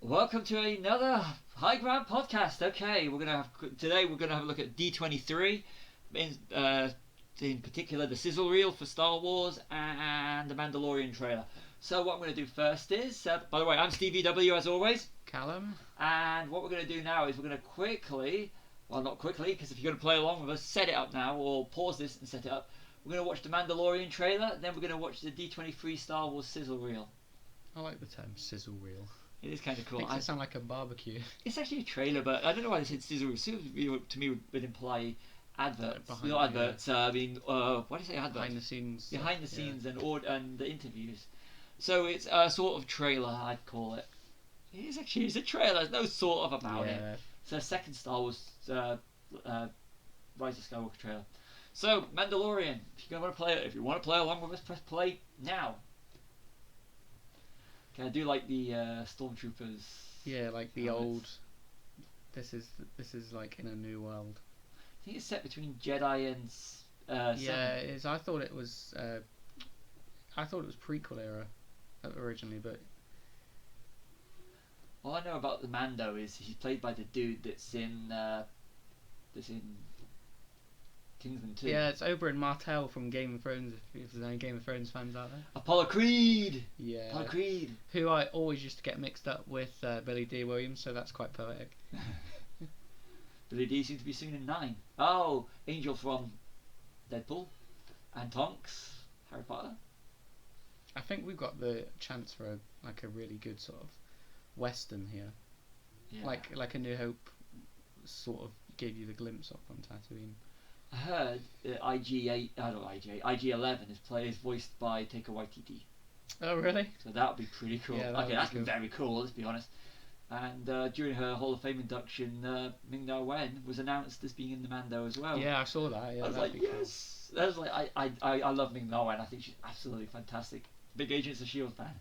Welcome to another High Ground podcast. Okay, today we're gonna have a look at D23, in particular the sizzle reel for Star Wars and the Mandalorian trailer. So what I'm gonna do first is, by the way, I'm Stevie W as always. Callum. And what we're gonna do now is we're gonna quickly, well not quickly, because if you're gonna play along with us, set it up now or pause this and set it up. We're gonna watch the Mandalorian trailer, then we're gonna watch the D23 Star Wars sizzle reel. I like the term sizzle reel. It is kind of cool. Makes it sound like a barbecue. It's actually a trailer, but I don't know why they said sizzle reel. Sizzle reel to me would imply adverts. Behind, Not adverts. Why do you say adverts? Behind the scenes. Behind the scenes and the interviews. So it's a sort of trailer, I'd call it. It's a trailer. There's no sort of about it. It's a second Star Wars Rise of Skywalker trailer. So Mandalorian. If you want to play along with us, press play now. Okay, I do like the stormtroopers. Yeah, like the old. This is like in a new world. I think it's set between Jedi and. Yeah, it is. I thought it was prequel era originally, but. All I know about the Mando is he's played by the dude that's in Kingsman 2. Yeah, it's Oberyn Martell from Game of Thrones. If there's any Game of Thrones fans out there. Apollo Creed. Yeah. Apollo Creed. Who I always used to get mixed up with Billy D. Williams, so that's quite poetic. Billy D seems to be seen in 9. Oh, Angel from Deadpool, and Tonks, Harry Potter. I think we've got the chance for a really good sort of western here. Yeah. Like A New Hope sort of gave you the glimpse of on Tatooine. I heard IG-11 is voiced by Taika Waititi. Oh really? So that would be pretty cool. Yeah, that's cool. Very cool. Let's be honest. And during her Hall of Fame induction, Ming-Na Wen was announced as being in the Mando as well. Yeah, I saw that. Yeah, I was like, yes. Cool. I was like, I love Ming-Na Wen. I think she's absolutely fantastic. Big Agents of S.H.I.E.L.D. fan.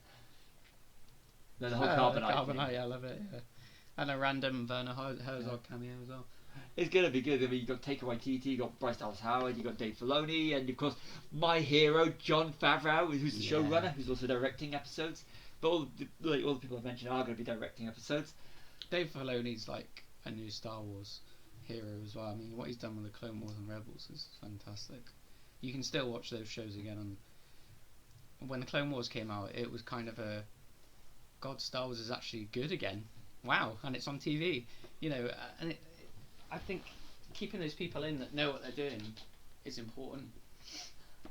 The whole Carbonite thing. Yeah, I love it. Yeah. And a random Werner Herzog cameo as well. It's gonna be good. I mean, you got Taika Waititi, you got Bryce Dallas Howard, you got Dave Filoni, and of course my hero Jon Favreau, who's the showrunner, who's also directing episodes. But all the people I've mentioned are going to be directing episodes. Dave Filoni's like a new Star Wars hero as well. I mean, what he's done with the Clone Wars and Rebels is fantastic. You can still watch those shows again. And when the Clone Wars came out, it was kind of a God, Star Wars is actually good again. Wow, and it's on TV. You know, and I think keeping those people in that know what they're doing is important.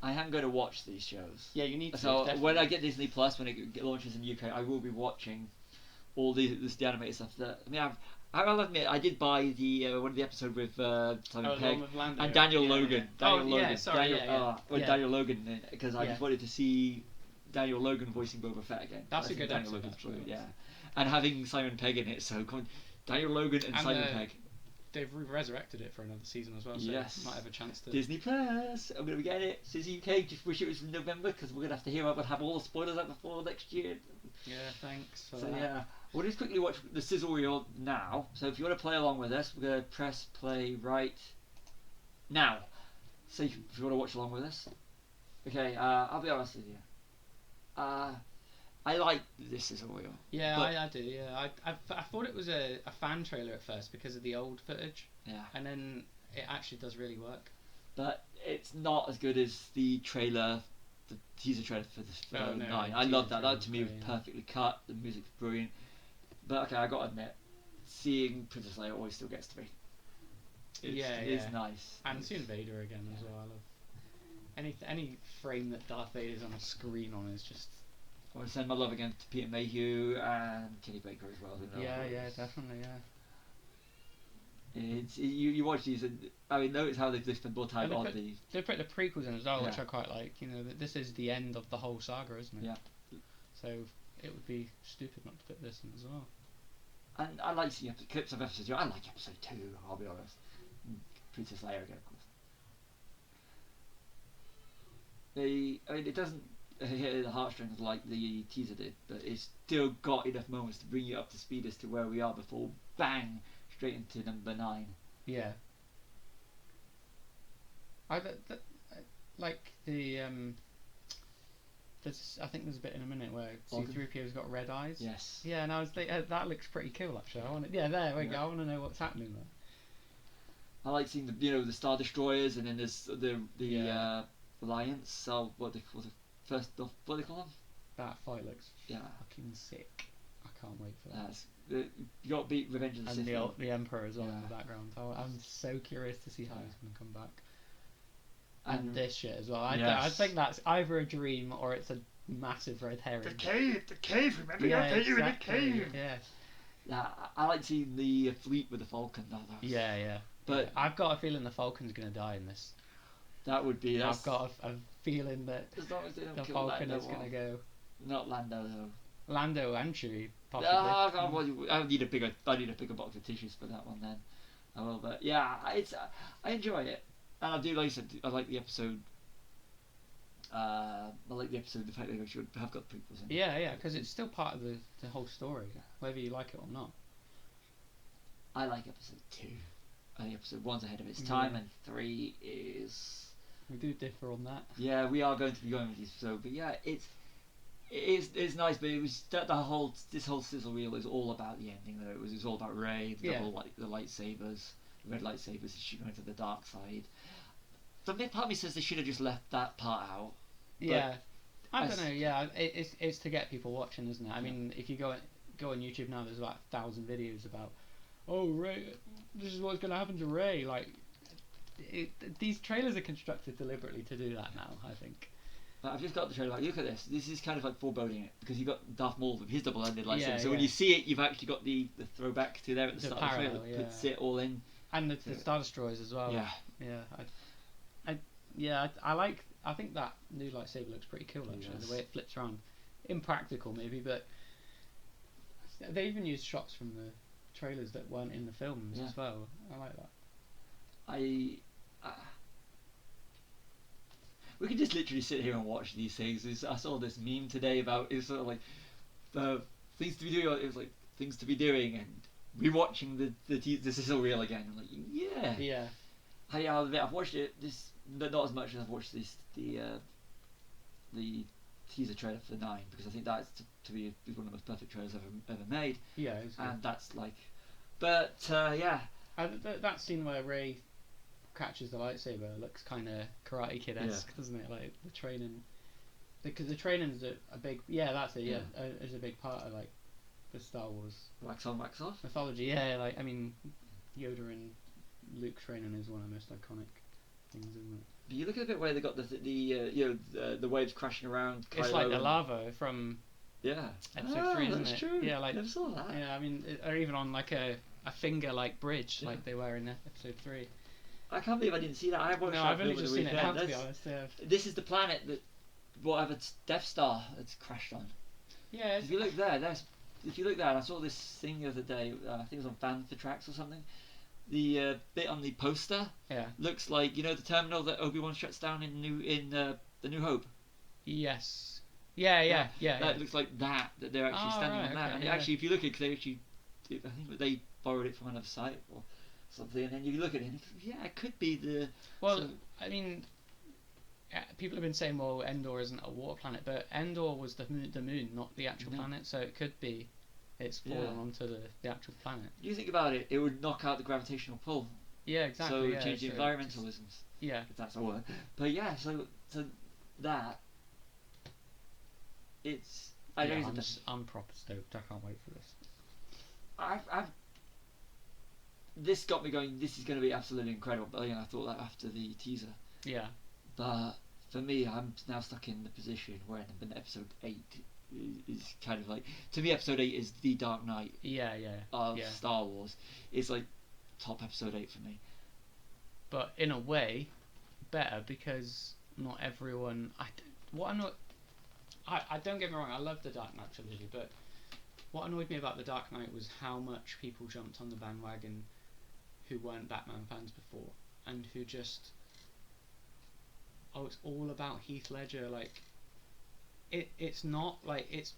I am going to watch these shows. Yeah, you need to. So definitely. when I get Disney Plus, when it launches in the UK, I will be watching all the animated stuff. I'll admit, I did buy the one of the episodes with Simon Pegg and Daniel Logan. Daniel Logan, because I just wanted to see Daniel Logan voicing Boba Fett again. That's a good Daniel episode. Logan's yeah, and having Simon Pegg in it. So Daniel Logan and Simon Pegg. They've resurrected it for another season as well, so might have a chance to. Disney Plus. I'm going to be getting it. Disney UK. Just wish it was in November because we're going to have to hear about have all the spoilers out before next year. Yeah, thanks for that. Yeah, we'll just quickly watch the sizzle reel now. So if you want to play along with us, we're going to press play right now. So if you want to watch along with us, okay. I'll be honest with you. I like this sizzle reel. Yeah, I do. Yeah, I thought it was a fan trailer at first because of the old footage. Yeah. And then it actually does really work. But it's not as good as the trailer, the teaser trailer for this 9. I love that. That to me was perfectly cut. The music's brilliant. But okay, I got to admit, seeing Princess Leia always still gets to me. It's nice. And seeing Vader again as well. I love any frame that Darth Vader's on a screen on is just. I want to send my love again to Peter Mayhew and Kenny Baker as well. Yeah, definitely, yeah. You watch these, and I mean, notice how they spend more time on these. They put the prequels in as well, which I quite like. You know, this is the end of the whole saga, isn't it? Yeah. So it would be stupid not to put this in as well. And I like seeing clips of episode 2. I like episode 2. I'll be honest. Princess Leia again, of course. It doesn't hit the heartstrings like the teaser did, but it's still got enough moments to bring you up to speed as to where we are before bang straight into number 9. Yeah. I like the I think there's a bit in a minute where Vulcan? C-3PO's got red eyes. Yes. Yeah, and I was thinking, that looks pretty cool actually. There we go. I want to know what's happening there. I like seeing the Star Destroyers, and then there's the Alliance. So what do they call them? That fight looks fucking sick. I can't wait for that. You got to beat Revenge of the Sith. And the Emperor as well in the background. I'm so curious to see how he's going to come back. And this shit as well. I think that's either a dream or it's a massive red herring. The cave. Remember, you in the cave. Yeah. Yeah, I like seeing the fleet with the Falcon. Yeah. But I've got a feeling the Falcon's going to die in this. That would be. I've got a feeling that as long as they don't the kill Falcon Lando is going to go. Not Lando though. Lando and Chewie, possibly. I need a bigger box of tissues for that one then. I will, but yeah, I enjoy it, and I do like I like the episode. I like the episode. The fact that they should have got prequels in. Yeah, because it's still part of the whole story, whether you like it or not. I like episode 2. I think episode 1's ahead of its time, and 3 is. We do differ on that. Yeah, we are going to be going with this episode, but yeah, it's nice, but it was this whole sizzle reel is all about the ending though. It was all about Rey, the lightsabers, the red lightsabers, she going to the dark side. The part of me says they should have just left that part out. Yeah, I don't know. Yeah, it's to get people watching, isn't it? I mean, if you go on YouTube now, there's about 1,000 videos about, oh Rey, this is what's going to happen to Rey. Like, these trailers are constructed deliberately to do that now, I think. I've just got the trailer. Like, look at this. This is kind of like foreboding it because you got Darth Maul with his double-ended lightsaber. So when you see it, you've actually got the throwback to there at the start of the trailer. Puts it all in. And the Star Destroyers as well. Yeah. I think that new lightsaber looks pretty cool actually. The way it flips around, impractical maybe, but they even used shots from the trailers that weren't in the films as well. I like that. We could just literally sit here and watch these things. I saw this meme today about it's sort of like things to be doing. It was like things to be doing and rewatching the sizzle reel again. I'm like, yeah. I've watched it. Not as much as I've watched the teaser trailer for 9 because I think that's to be one of the most perfect trailers ever made. Yeah, and that's like, but that scene where Rey catches the lightsaber looks kind of Karate Kid-esque, doesn't it? Like the training, because the training's a big is a big part of like the Star Wars wax on wax off mythology. Yeah, like I mean, Yoda and Luke training is one of the most iconic things, isn't it? But you look at the bit where they got the waves crashing around. It's like the lava from episode 3, isn't that's it? True. Yeah, like never saw that. Yeah, I mean, or even on like a finger like bridge like they were in episode 3. I can't believe I didn't see that. I've only just seen it now, to be honest. Yeah. This is the planet that whatever Death Star has crashed on. Yeah. If you look there, and I saw this thing the other day. I think it was on Fan for Tracks or something. The bit on the poster looks like the terminal that ObiWan shuts down in the New Hope. Yes. Yeah. That looks like that they're actually standing on that. And actually, if you look at it, I think they borrowed it from another site or something, and then you look at it and it could be the. Well, I mean, people have been saying, well, Endor isn't a water planet, but Endor was the moon, not the actual planet, so it could be it's fallen onto the actual planet. You think about it, it would knock out the gravitational pull. Yeah, exactly. So change the environmentalisms. Yeah. If that's a word. But so that it's. I'm proper stoked. I can't wait for this. This got me going. This is going to be absolutely incredible. But I thought that after the teaser. Yeah. But for me, I'm now stuck in the position where episode 8 is kind of like, to me, episode 8 is the Dark Knight. Of Star Wars. It's like top episode 8 for me. But in a way, better because not everyone. I don't get me wrong. I love the Dark Knight trilogy, but what annoyed me about the Dark Knight was how much people jumped on the bandwagon who weren't Batman fans before and who just, it's all about Heath Ledger. Like, it's not like it's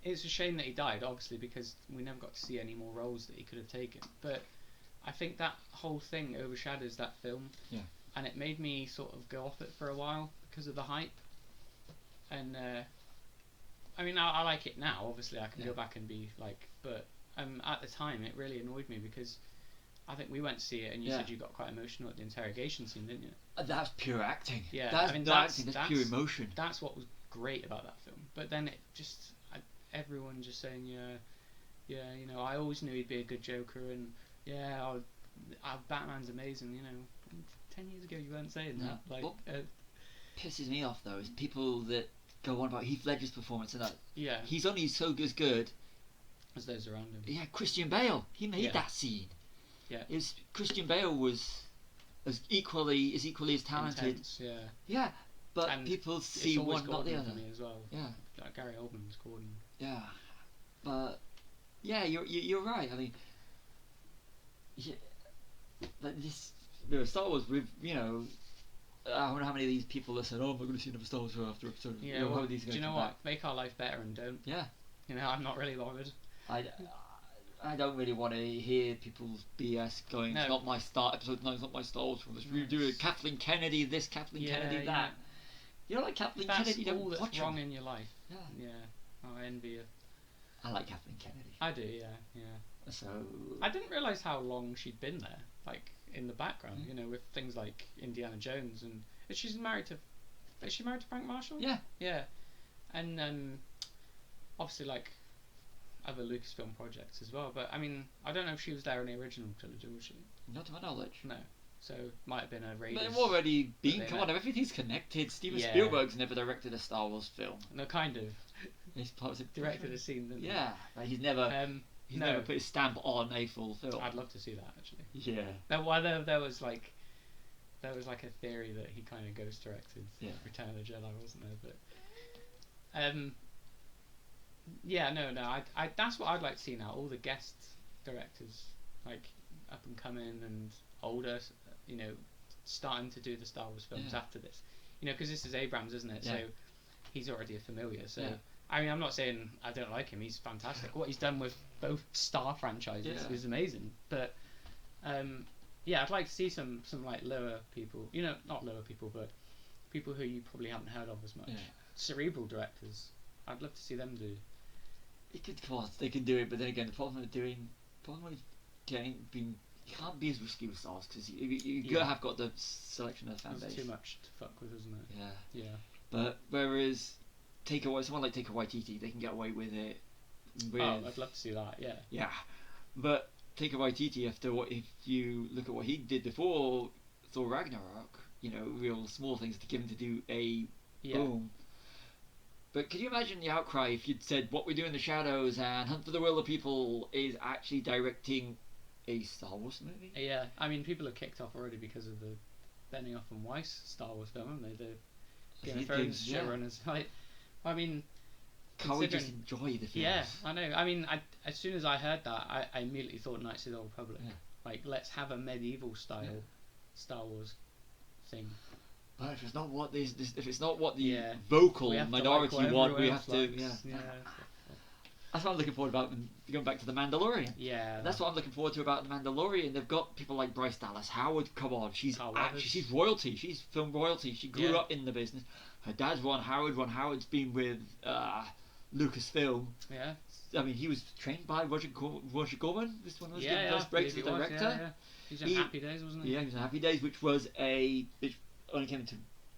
a shame that he died, obviously, because we never got to see any more roles that he could have taken. But I think that whole thing overshadows that film. Yeah. And it made me sort of go off it for a while because of the hype. and I mean, I like it now. Obviously, I can Yeah. go back and be like, but at the time, it really annoyed me because I think we went to see it, and you Yeah. said you got quite emotional at the interrogation scene, didn't you? That's pure acting. Yeah, That's I mean, not acting. That's pure emotion. That's what was great about that film. But then it just, everyone just saying, yeah, you know, I always knew he'd be a good Joker, and yeah, Batman's amazing. You know, 10 years ago you weren't saying that. Like, what pisses me off though is people that go on about Heath Ledger's performance and that. Yeah. He's only so good as those around him. Yeah, Christian Bale. He made that scene. Yeah. Christian Bale was as equally as talented. Intense, yeah. Yeah, but and people see one not the other. For me as well. Yeah. Like Gary Oldman's Gordon. Yeah, but yeah, you're right. I mean, yeah, like this. Star Wars with I wonder how many of these people that said, "Oh, I'm not going to see another Star Wars film after episode." Yeah, well, do you know what? Back? Make our life better and don't. Yeah. You know, I'm not really bothered. I don't really want to hear people's BS going. No. It's not my episode 9. It's not my Star Wars film. Let's redo it. Kathleen Kennedy this, Kathleen Kennedy that. You know, like Kathleen Kennedy. That's all that's wrong in your life. Yeah. Yeah. Oh, I envy you. I like Kathleen Kennedy. I do. Yeah. So. I didn't realise how long she'd been there. Like in the background, you know, with things like Indiana Jones, and is she married to Frank Marshall? Yeah. Yeah. And obviously like other Lucasfilm projects as well, but I mean, I don't know if she was there in the original trilogy, was she? Not to my knowledge. No. So might have been a Raiders. But they've already been. Come on, everything's connected. Steven Spielberg's never directed a Star Wars film. No, kind of. He's directed a scene, didn't he? Yeah, like he's never. He's never put his stamp on a full film. I'd love to see that actually. Yeah. There was like a theory that he kind of ghost directed Return of the Jedi, wasn't there? But yeah, no, I that's what I'd like to see now. All the guest directors, like up and coming and older, you know, starting to do the Star Wars films after this. You know, because this is Abrams, isn't it? Yeah. So he's already a familiar. So I mean, I'm not saying I don't like him. He's fantastic. What he's done with both Star franchises is amazing. But yeah, I'd like to see some like lower people. You know, not lower people, but people who you probably haven't heard of as much. Yeah. Cerebral directors. I'd love to see them do. They can do it, but then again, the problem with you can't be as risky with stars because you gotta have got the selection of fan base. It's too much to fuck with, isn't it? Yeah. Yeah. But whereas someone like Taika Waititi, they can get away with it. I'd love to see that. Yeah. Yeah, but Taika Waititi, if you look at what he did before Thor Ragnarok, you know, real small things to get him to do a boom. But could you imagine the outcry if you'd said What We Do in the Shadows and Hunt for the Wilder People is actually directing a Star Wars movie? Yeah, I mean, people have kicked off already because of the Benioff and Weiss Star Wars film, haven't they? The Game of Thrones showrunners. I mean, can't we just enjoy the films? Yeah, I know. I mean, as soon as I heard that, I immediately thought Knights of the Old Republic. Yeah. Like, let's have a medieval style Star Wars thing. But if it's not what the vocal minority want, we have to. Yeah. That's what I'm looking forward about. Going back to the Mandalorian. Yeah. That's what I'm looking forward to about the Mandalorian. They've got people like Bryce Dallas Howard. Come on, she's royalty. She's film royalty. She grew up in the business. Her dad's Ron Howard. Ron Howard's been with Lucasfilm. Yeah. I mean, he was trained by Roger Corman. This one was the first breakthrough director. He was in Happy Days, wasn't he? Yeah, he was in Happy Days, which only came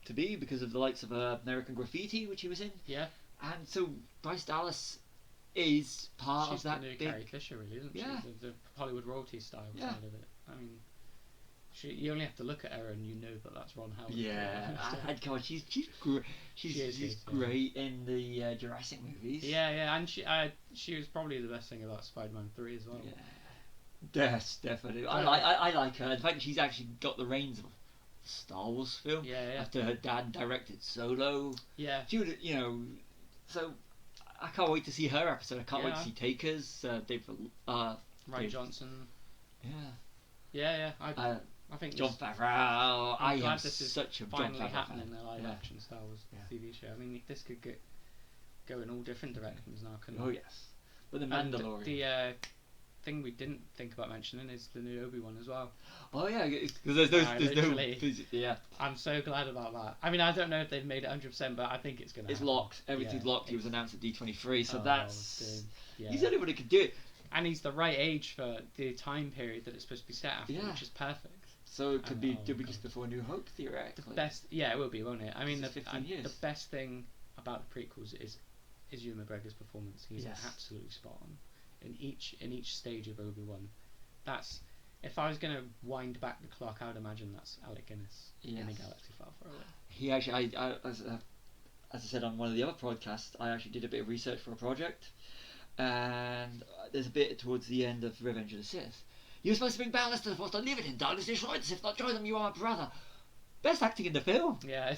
to be because of the likes of American Graffiti, which he was in. Yeah. And so Bryce Dallas is part of that big... Carrie Fisher, really, isn't she? The Hollywood royalty style side of it. I mean, you only have to look at her and you know that's Ron Howard. Yeah. God, she's great in the Jurassic movies. Yeah, and she was probably the best thing about Spider-Man 3 as well. Yeah. Yes, definitely. I like her. In fact, she's actually got the reins of Star Wars film after her dad directed Solo. Yeah. She would, so I can't wait to see her episode. I can't wait to see Taker's. Ryan Johnson. Yeah. Yeah. I think Jon Favreau. I'm glad this is such a finally happening in a live Yeah. action Star Wars TV show. I mean, this could go in all different directions now, couldn't it? Oh yes. But the Mandalorian. thing we didn't think about mentioning is the new ObiWan as well. Oh yeah, because there's no. I'm so glad about that. I mean, I don't know if they've made it 100%, but I think it's gonna. It's happen. locked. Everything's locked. He was announced at D23, so Dude. Yeah. He's the only one who could do it. And he's the right age for the time period that it's supposed to be set after, which is perfect. So it could be just before New Hope, theoretically. The best, it will be, won't it? I mean, the 15 years. The best thing about the prequels is Ewan McGregor's performance. He's absolutely spot on in each stage of ObiWan. That's, if I was going to wind back the clock, I would imagine that's Alec Guinness in A Galaxy Far Far Away. He actually, as I said on one of the other podcasts, I actually did a bit of research for a project, and there's a bit towards the end of Revenge of the Sith. You were supposed to bring balance to the Force, don't leave it in darkness, destroy the Sith, not join them, you are my brother. Best acting in the film. Yeah,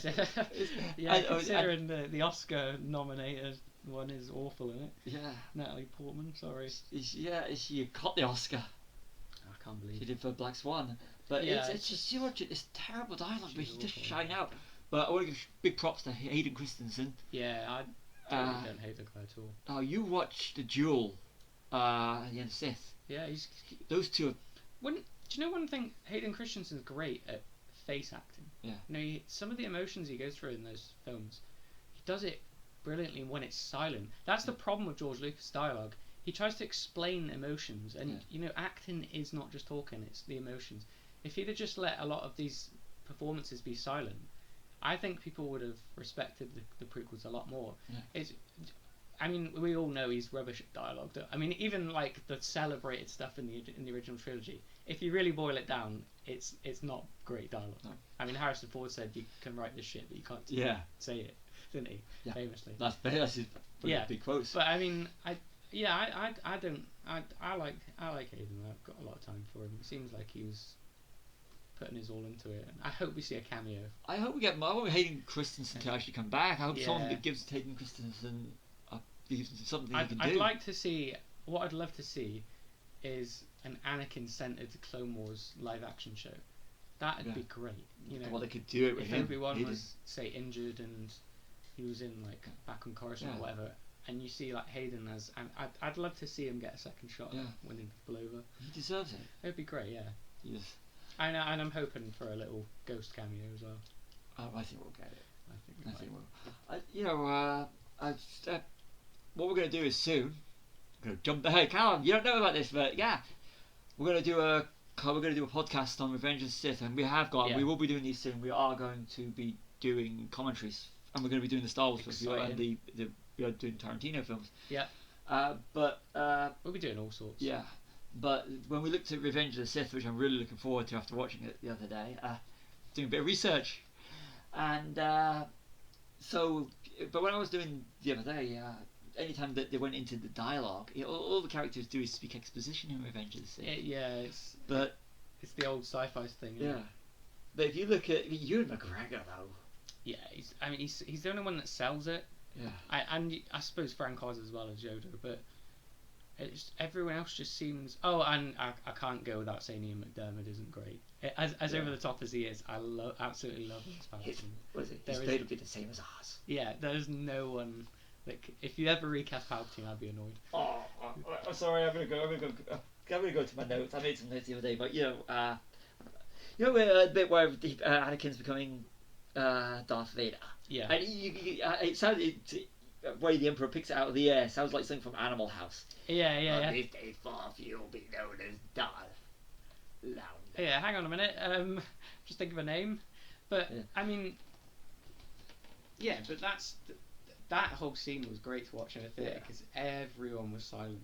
considering the Oscar nominated one is awful in it. Yeah. Natalie Portman, sorry. She got the Oscar. I can't believe she did for Black Swan. But it's just, you watch it, this terrible dialogue, but he just shine out. But I want to give big props to Hayden Christensen. Yeah, I don't hate the guy at all. Oh, you watched the duel at the end of Sith. Yeah, those two. Do you know one thing? Hayden Christensen's great at face acting. Yeah. You know, some of the emotions he goes through in those films, he does it brilliantly when it's silent. That's the problem with George Lucas' dialogue. He tries to explain emotions, and you know, acting is not just talking; it's the emotions. If he'd have just let a lot of these performances be silent, I think people would have respected the prequels a lot more. Yeah. I mean, we all know he's rubbish at dialogue. I mean, even like the celebrated stuff in the original trilogy, if you really boil it down, it's not great dialogue. No. I mean, Harrison Ford said you can write this shit, but you can't say it, didn't he? Yeah. Famously. That's his big quotes. But I mean, I like Hayden. I've got a lot of time for him. It seems like he was putting his all into it. And I hope we see a cameo. I hope we get more. Hayden Christensen to actually come back. I hope someone that gives Hayden Christensen something he can do. I'd like to see. What I'd love to see is an Anakin-centered Clone Wars live-action show. That'd be great. You know, well, they could do it with if him. Obi-Wan was, say, injured and he was in like back on Coruscant or whatever, and you see like Hayden as, and I'd love to see him get a second shot at winning people over. He deserves it. It'd be great, yeah. Yes. And I'm hoping for a little ghost cameo as well. I think we'll get it. I think we'll. What we're going to do is soon. We're going to jump ahead. Callum, you don't know about this, but we're going to do a podcast on Revenge of the Sith, and we have got. We will be doing these soon. We are going to be doing commentaries, and we're going to be doing the Star Wars films. We are doing Tarantino films. Yeah. But we'll be doing all sorts. Yeah. But when we looked at Revenge of the Sith, which I'm really looking forward to after watching it the other day, doing a bit of research, and but when I was doing the other day, anytime that they went into the dialogue, all the characters do is speak exposition in Revenge of the Sith. It's the old sci-fi thing. Yeah. But if you look at Ewan McGregor, though. Yeah, he's the only one that sells it. Yeah. I suppose Frank Oz as well as Yoda, but everyone else just seems. Oh, and I can't go without saying Ian McDiarmid isn't great. As over the top as he is, I absolutely love his Palpatine. His fate would be the same as ours. Yeah, there's no one. Like, if you ever recast Palpatine, I'd be annoyed. Oh, sorry, I'm gonna go to my notes. I made some notes the other day, but the bit where Anakin's becoming Darth Vader. Yeah. And it sounded. Way the Emperor picks it out of the air sounds like something from Animal House. Yeah. This day forth you'll be known as Darth Loud. Yeah, hang on a minute. Just think of a name. But I mean, but that whole scene was great to watch in a theatre because everyone was silent.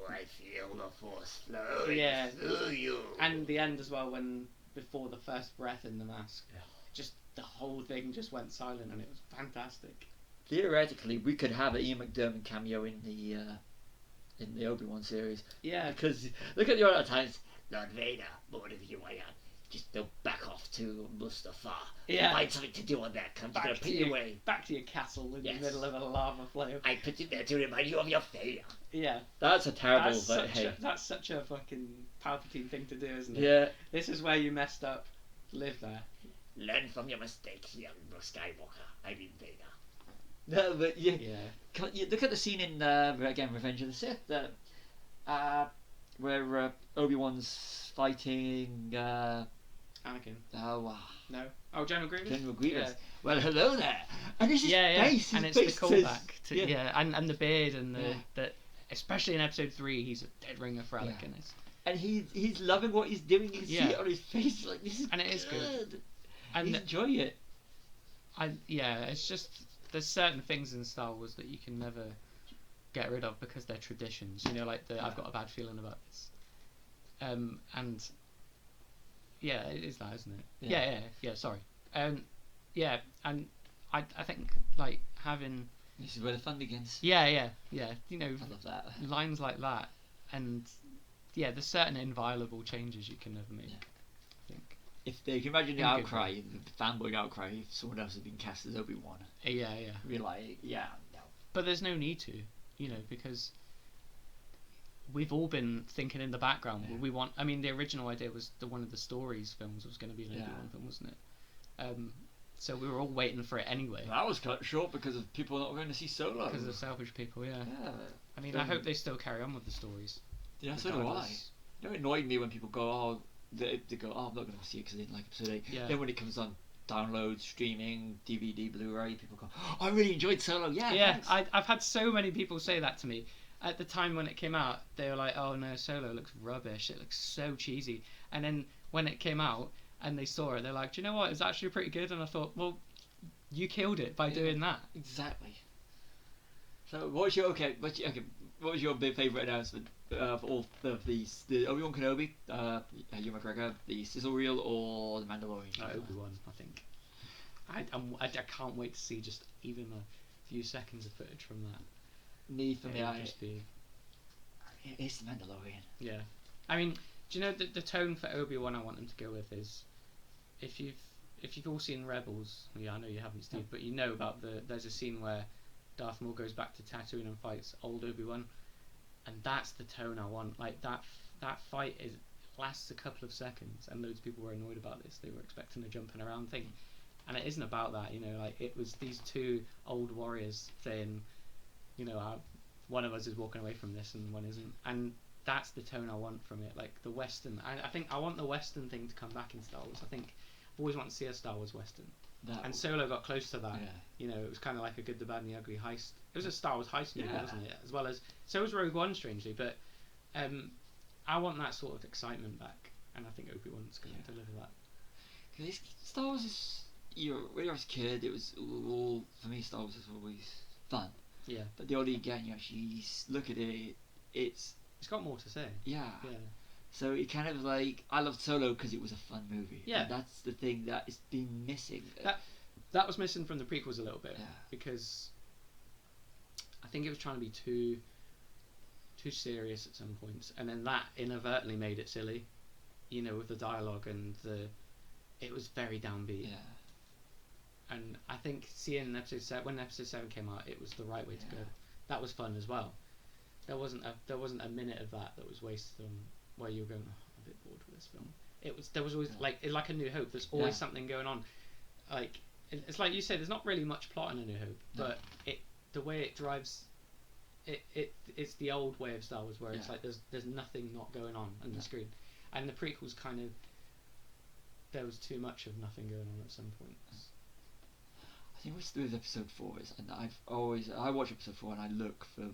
I feel the Force flowing through you. And the end as well, when before the first breath in the mask, just the whole thing just went silent, and it was fantastic. Theoretically, we could have an Ian McDiarmid cameo in the Obi-Wan series. Yeah. Because look at the other times, Lord Vader, Lord of the just don't back off to Mustafar. Yeah. Find something to do on that. I'm just going to put you away. Back to your castle in the middle of a lava flame. I put you there to remind you of your failure. Yeah. That's a terrible... That's such a fucking Palpatine thing to do, isn't it? Yeah. This is where you messed up. Live there. Learn from your mistakes, young Skywalker. I mean Vader. No, but you look at the scene in Revenge of the Sith. where Obi-Wan's fighting. Anakin. Oh wow. No. Oh, General Grievous. General Grievous. Yeah. Well, hello there. And it's his face. His and it's face the callback to and the beard and the especially in episode 3, he's a dead ringer for Anakin. And he's loving what he's doing. You can see it on his face. Like, this is and it is good. And he's enjoying it. It's just there's certain things in Star Wars that you can never get rid of because they're traditions. You know, like I've got a bad feeling about this. And yeah, it is that, isn't it? Yeah. Sorry. And I think like having. This is where the fun begins. Yeah. You know, I love that. Lines like that, and there's certain inviolable changes you can never make. Yeah. I think. If they can imagine the outcry, the fanboy outcry, if someone else had been cast as Obi-Wan. Yeah. We're like, no. But there's no need to, you know, because we've all been thinking in the background. Yeah. We want. I mean, the original idea was one of the stories films was going to be an Obi-Wan film, wasn't it? So we were all waiting for it anyway. That was cut short because of people not going to see Solo. Because of selfish people, yeah. I mean, I hope they still carry on with the stories. Yeah, so do I. You know, it annoyed me when people go, they go, I'm not going to see it because I didn't like episode 8. Yeah. Then when it comes on download, streaming, DVD, Blu-ray, people go, I really enjoyed Solo. Yeah. I've had so many people say that to me. At the time when it came out, they were like, oh no, Solo looks rubbish. It looks so cheesy. And then when it came out and they saw it, they're like, do you know what? It's actually pretty good. And I thought, well, you killed it by doing that. Exactly. So what was your big favourite announcement of all of these? The Obi-Wan Kenobi, Ewan McGregor, the sizzle reel, or the Mandalorian? Obi-Wan, I think. I can't wait to see just even a few seconds of footage from that. It's the Mandalorian. Yeah. I mean, do you know the tone for Obi-Wan I want them to go with is, if you've all seen Rebels, I know you haven't, Steve, but you know about there's a scene where Darth Maul goes back to Tatooine and fights old Obi-Wan, and that's the tone I want. Like that fight lasts a couple of seconds, and loads of people were annoyed about this. They were expecting a jumping around thing, and it isn't about that. You know, like it was these two old warriors saying, you know, one of us is walking away from this and one isn't, and that's the tone I want from it. Like the Western, I think I want the Western thing to come back in Star Wars. I think I've always wanted to see a Star Wars Western. And Solo got close to that. Yeah. You know, it was kind of like a Good, the Bad, and the Ugly heist. It was a Star Wars heist movie, wasn't it? As well as so was Rogue One, strangely. But I want that sort of excitement back, and I think Obi-Wan's going to deliver that. Because Star Wars is, when I was a kid, it was all for me. Star Wars is always fun. Yeah. But the older you get, you actually look at it, it's got more to say. Yeah. So it kind of like, I loved Solo because it was a fun movie. Yeah. And that's the thing that has been missing. That was missing from the prequels a little bit. Yeah. Because I think it was trying to be too serious at some points, and then that inadvertently made it silly. You know, with the dialogue and it was very downbeat. Yeah. And I think seeing when episode 7 came out, it was the right way to go. That was fun as well. There wasn't a minute of that was wasted on where you were going, I'm a bit bored with this film. There was always like A New Hope. There's always something going on. Like it's like you said, there's not really much plot in A New Hope, but the way it drives, it's the old way of Star Wars where it's like there's nothing not going on the screen, and the prequels kind of there was too much of nothing going on at some points. I think what's with episode 4 is, and I watch episode 4 and I look for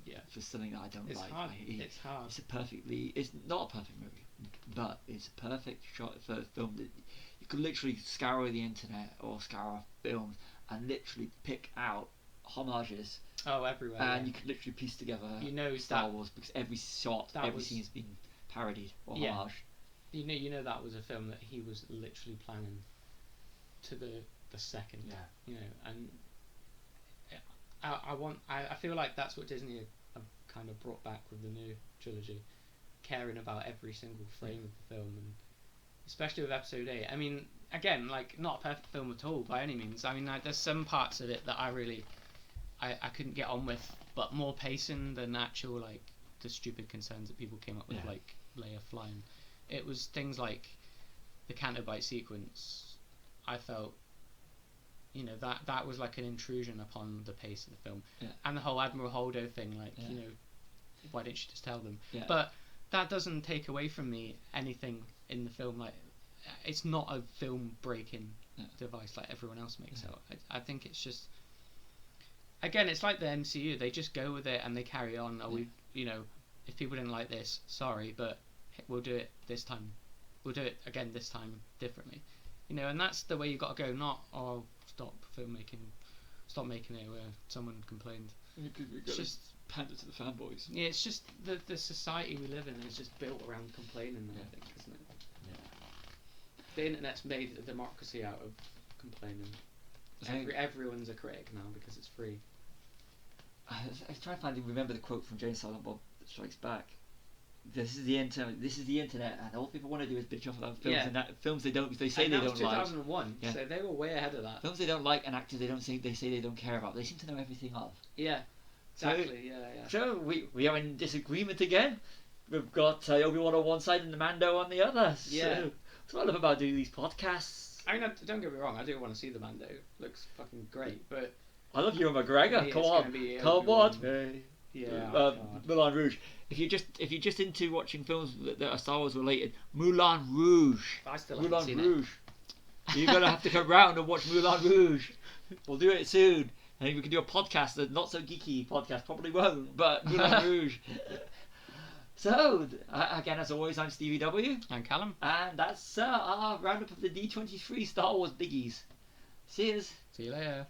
something that I don't like. Hard. It's hard. It's not a perfect movie, but it's a perfect shot for a film that you could literally scour the internet or scour films and literally pick out homages. Oh, everywhere. And you could literally piece together Star Wars because every shot, every scene has been parodied or homaged. You know that was a film that he was literally planning to the second. Yeah. You know, and I feel like that's what Disney have kind of brought back with the new trilogy, caring about every single frame of the film, and especially with episode 8. I mean, again, like not a perfect film at all by any means. I mean, like, there's some parts of it that I couldn't get on with, but more pacing than actual like the stupid concerns that people came up with, like Leia flying. It was things like the canto bite sequence. I felt, you know, that was like an intrusion upon the pace of the film, and the whole Admiral Holdo thing. Like, you know, why didn't you just tell them? Yeah. But that doesn't take away from me anything in the film. Like, it's not a film breaking device like everyone else makes out. I think it's just, again, it's like the MCU. They just go with it and they carry on. We, if people didn't like this, sorry, but we'll do it this time. We'll do it again this time differently. And that's the way you got to go. Not stop filmmaking, stop making it where someone complained. It's just pander to the fanboys. Yeah, it's just the society we live in is just built around complaining. I think, isn't it? Yeah. The internet's made a democracy out of complaining. Everyone's a critic now because it's free. I was trying to remember the quote from Jane Silent Bob Strikes Back. This is the internet, and all people want to do is bitch off about films and films they say they don't like. 2001, so they were way ahead of that. Films they don't like and actors they say they don't care about. They seem to know everything of. Yeah, exactly. So we are in disagreement again. We've got ObiWan on one side and the Mando on the other. Yeah. So what I love about doing these podcasts. I mean, don't get me wrong. I do want to see the Mando. Looks fucking great, but I love Ewan McGregor. Come on. Yeah. Moulin Rouge. If you're just into watching films that are Star Wars related, Moulin Rouge. I still haven't seen it. You're gonna have to come round and watch Moulin Rouge. We'll do it soon. I think we can do a podcast, a not so geeky podcast, probably won't, but Moulin Rouge. So, again, as always, I'm Stevie W. I'm Callum. And that's our roundup of the D23 Star Wars biggies. Cheers. See you later.